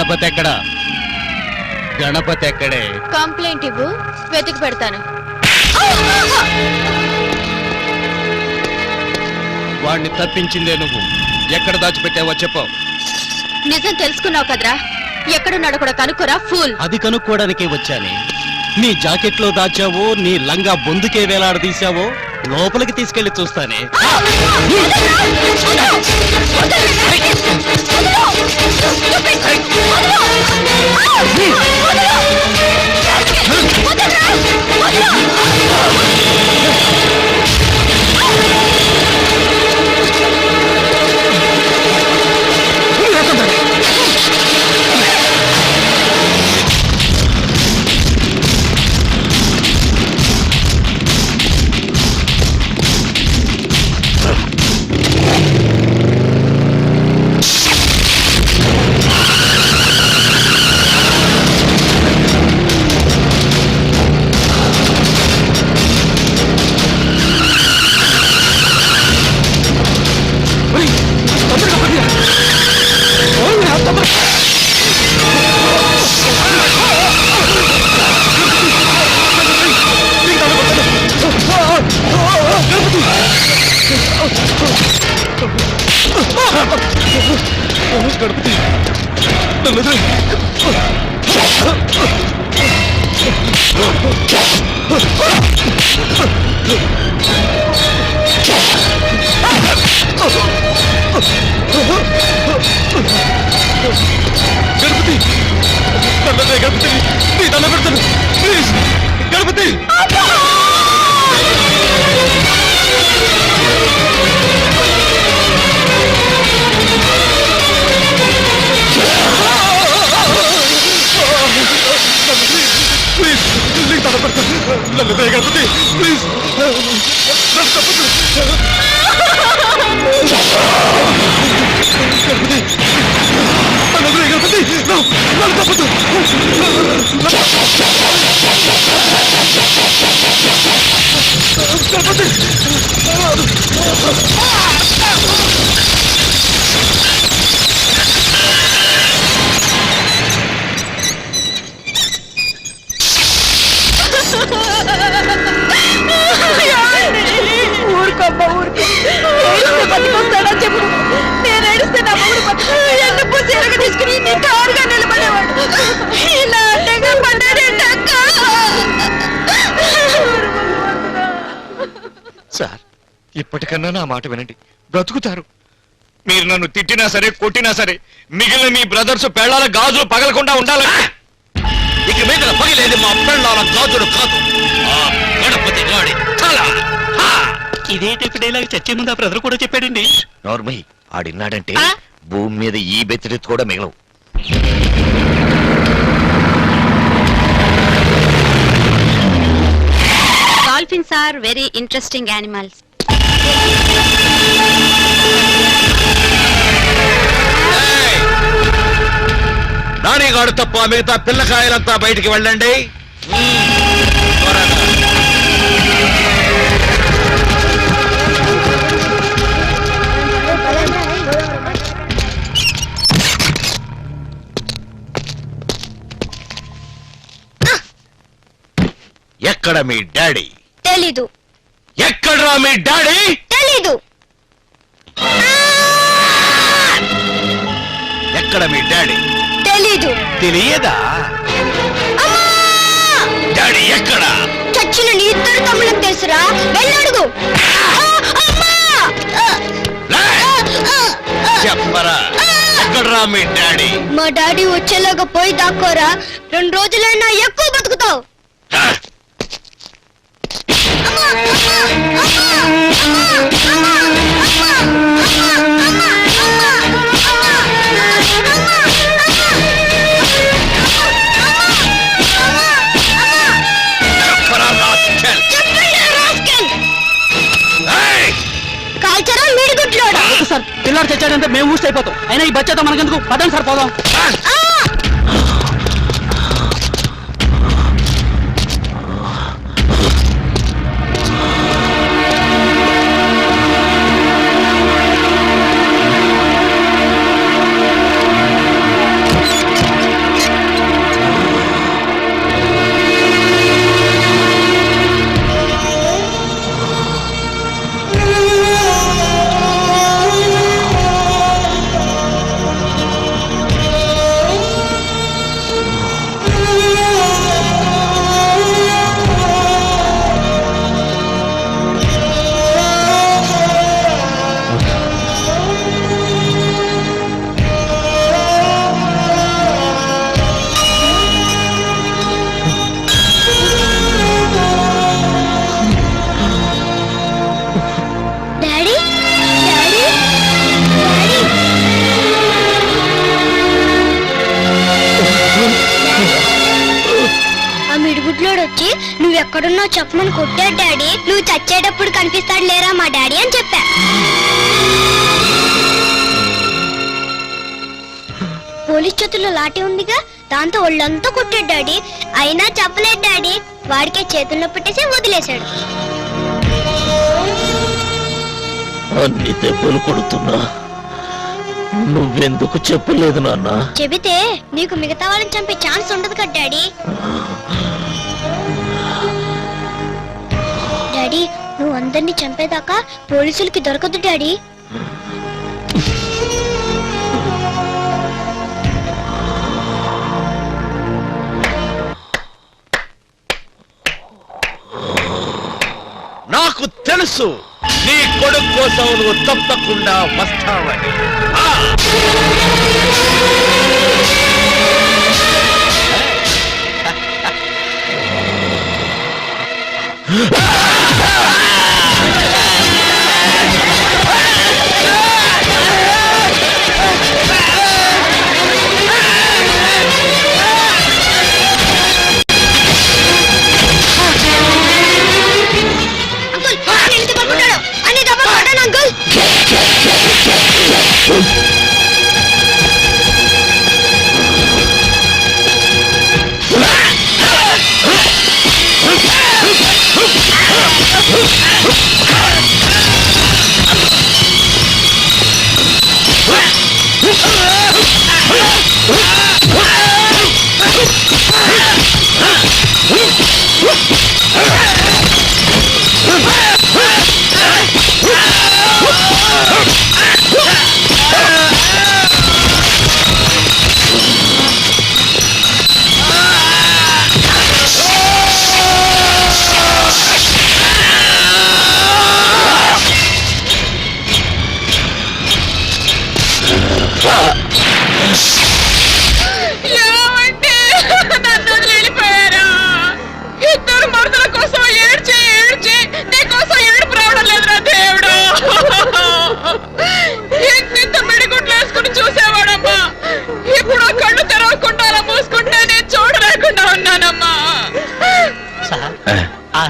గణపతి ఎక్కడా? గణపతి ఎక్కడే? కంప్లైంట్ ఇవ్వు, వెతికి పెడతాను. వాడిని తప్పించిందే నువ్వు. ఎక్కడ దాచిపెట్టావో చెప్పు. నిజం తెలుసుకున్నావు కదరా, ఎక్కడున్నాడో కూడా కనుక్కోరా ఫూల్. అది కనుక్కోవడానికే వచ్చానే. నీ జాకెట్లో దాచావో, నీ లంగా బొందుకే వేలాడదీశావో లోపలికి తీసుకెళ్లి చూస్తానే. ఊరుకోమ్మా, ఊరుకో. బతికొస్తాడా చెప్పు. నేను ఏడిస్తే నా మొగుడు ఎన్ను పూసి ఎరగ తీసుకుని నీ కారుగా నిలబడేవాడు. ఇలా అడ్డంగా పడ్డాడేంటక్క? సార్, ఇప్పటికన్నా నా మాట వినండి, బ్రతుకుతారు. మీరు నన్ను తిట్టినా సరే, కొట్టినా సరే, మిగిలిన మీ బ్రదర్స్ పెళ్ళాల గాజులు పగలకుండా ఉండాలి. ఇక మీద పగిలేది మా పెళ్ళాల గాజులు కాదు, ఆ గణపతి గాడి తల. ఇదే టైప్ డైలాగ్ చచ్చే ముందు ఆ బ్రదర్ కూడా చెప్పాడండి. నార్మల్ ఆడిన్నాడంటే భూమి మీద ఈ బెత్తిరెత్తు కూడా మిగలవు. Dolphins are very interesting animals. నానిగాడు తప్ప మిగతా పిల్లకాయలంతా బయటికి వెళ్ళండి. ఎక్కడ మీ డాడీ? తెలీదు. ఎక్కడ్రా మీ డాడీ? తెలీదు. ఎక్కడ మీ డాడీ? తెలీదు. తెలియదా? డాడీ ఎక్కడ? చచ్చిన నీ ఇద్దరు తమ్ముళ్ళకి తెలుసురా, వెళ్ళడుగు. చెప్పరా, ఎక్కడ్రా మీ డాడీ? మా డాడీ వచ్చేలాగా పోయి దాక్కోరా, 2 రోజులైనా ఎక్కువ బతుకుతావు. కాల్చరా మీడి గుడ్లోడా? సార్, పిల్లాడు చచ్చాడంటే మేము ఊస్ట్ అయిపోతాం. అయినా ఈ బచ్చాతో మనకెందుకు? పదండి సార్, పోదాం. గారు వచ్చి నువ్వు ఎక్కడున్నావు చెప్పమని కొట్టాడు డాడీ. నువ్వు చచ్చేటప్పుడు కనిపిస్తాడు లేరా మా డాడీ అని చెప్పా. పోలీస్ చేతుల్లో లాఠీ ఉందిగా, దాంతో ఒళ్ళంతా కొట్టాడు డాడీ. అయినా చెప్పలేదు డాడీ. వాడికే చేతుల్లో పెట్టేసి వదిలేశాడు. అన్ని దెబ్బలు కొడుతున్నా నువ్వెందుకు చెప్పలేదు నాన్న? చెబితే నీకు మిగతా వాళ్ళని చంపే ఛాన్స్ ఉండదు కదా డాడీ. డాడీ నువ్వు అందరినీ చంపేదాకా పోలీసులకి దొరకదు డాడీ. నాకు తెలుసు నీ కొడుకు కోసం నువ్వు తప్పకుండా వస్తావని. ఆ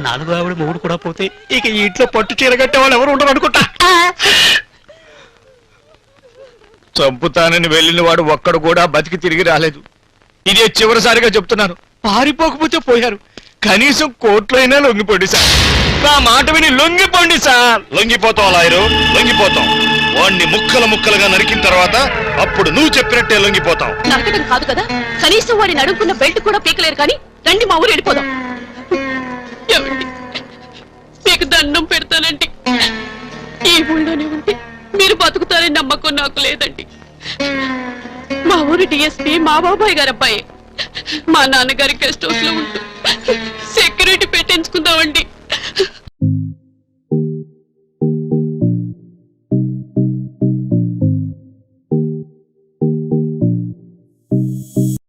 4 ఆవిడ మూడు కూడా పోతే ఇక ఈ ఇంట్లో పట్టు చీర కట్టే వాళ్ళు ఎవరు ఉండరు అనుకుంటా. చంపుతానని వెళ్ళిన వాడు ఒక్కడు కూడా బతికి తిరిగి రాలేదు. ఇదే చివరిసారిగా చెప్తున్నాను. పారిపోకపోతే పోయారు. కనీసం కోర్టులో అయినా లొంగిపోండి సార్. నా మాట విని లొంగిపోండి సార్. లొంగిపోతాం లాయరు, లొంగిపోతాం. వాణ్ణి ముక్కలు ముక్కలుగా నరికిన తర్వాత అప్పుడు నువ్వు చెప్పినట్టే లొంగిపోతాం. నరకటం కాదు కదా, కనీసం వాడిని అడుగుకున్న బెల్ట్ కూడా పీకలేరు. కానీ రండి మా ఊరు వెళ్ళిపోదాం. ఏమండి మీకు దండం పెడతానండి. ఈ ఊళ్ళోనే ఉంటే మీరు బతుకుతారని నమ్మకం నాకు లేదండి. మా ఊరు డిఎస్పీ మా బాబాయ్ గారు అబ్బాయి. మా నాన్నగారి గెస్ట్ హౌస్ లో ఉంటూ